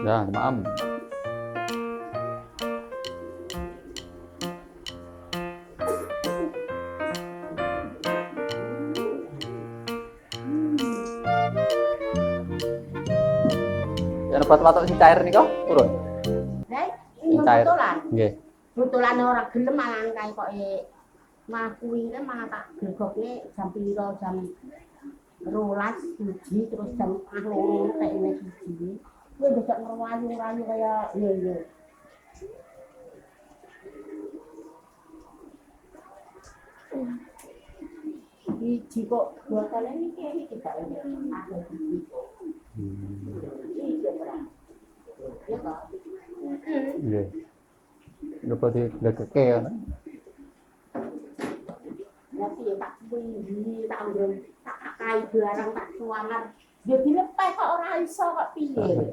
Ya, maaf. Ya dapat si cair nih kok turun. Lah, Cair. betulan. Nggih. Betulane ora gelem malah kae kok malah kuwi malah tak gregokne jam piro jam 12 terus jam 2 kayak ini siji. Kuwi besok ngerayu-rayu kaya yo. Biji kok buatane iki gak ada biji. Iya, Pak. Ya, Pak. Nggih. Lupa digegeke ya. Nanti ya tak kuwi tak nggon tak kakai barang tak suanar. Ya dilepeh kok ora iso kok piye.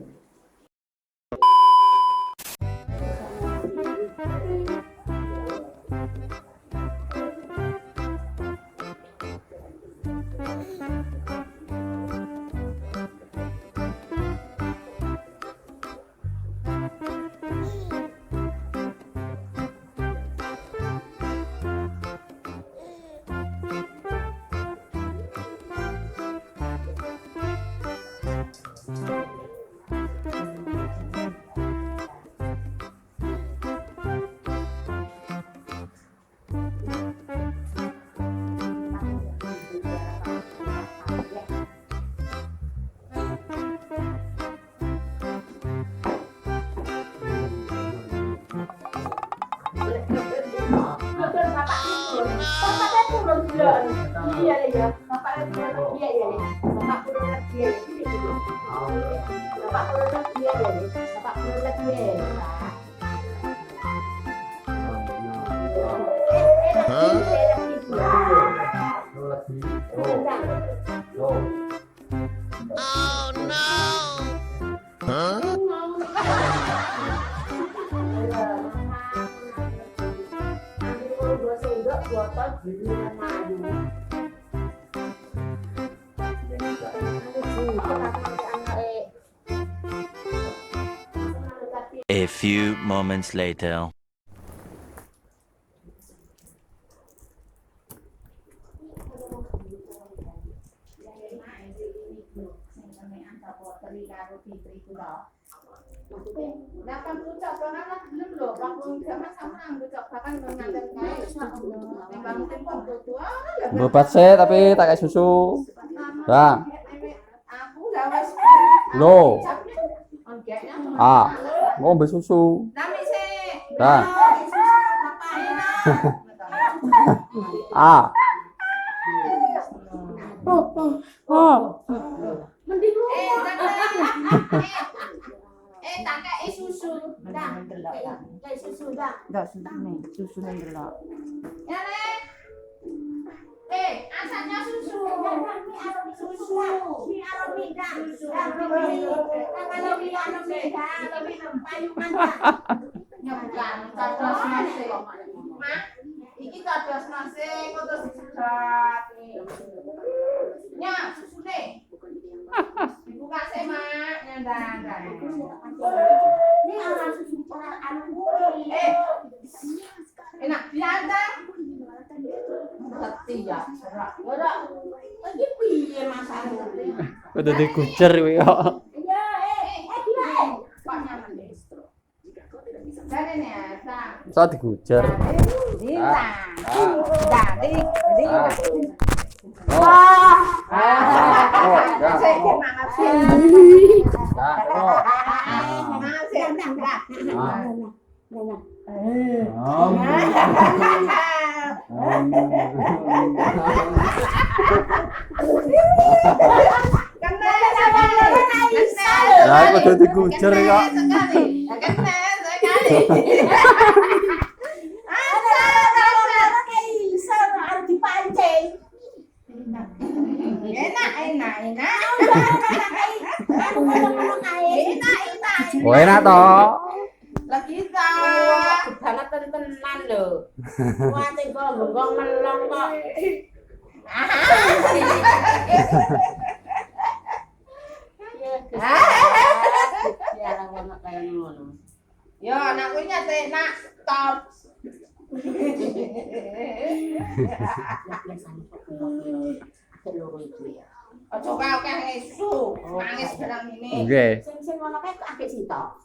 Iya ya, bapak turun dia ya. Bapak turun dia. Bapak turun dia ya. Bapak turun dia. Oh no! Huh? A few moments later. Berobat sih tapi tak kayak susu. Nah. Lo. Mau ambil susu. Nah. Mending lu. Tak kayak susu. Dah. Kayak susu dah. Dah susu nih delok. Ya, Le. Asalnya susu. Susu. Ini aromi dah. Aromi. Aromi dah. Lebih payungan dah. Nyebrang kados nasi. Mak, iki kados nasi kok terus disedot. Nya, susune. Dibuka sih, Mak. Nyandang. Ini orang susu anu kuwi. Enak biasa. Ngerti ya. Ora. Iki piye masalahnya? Udah dikucer kuwi kok. Iya, gila. Kok nyaman destro. Kan ini ya, Saat dikucer. Lah kok udah dikucer kok. Oh, enak toh. Lagi banget tenan lho. Kuwate kok bengkong melong kok. Ya, anak kaya ngono. Yo, anakku nyate nak top. Ojo kau nangis su, nangis barang ini. Oke. Sing ngono kae kok akeh sitok.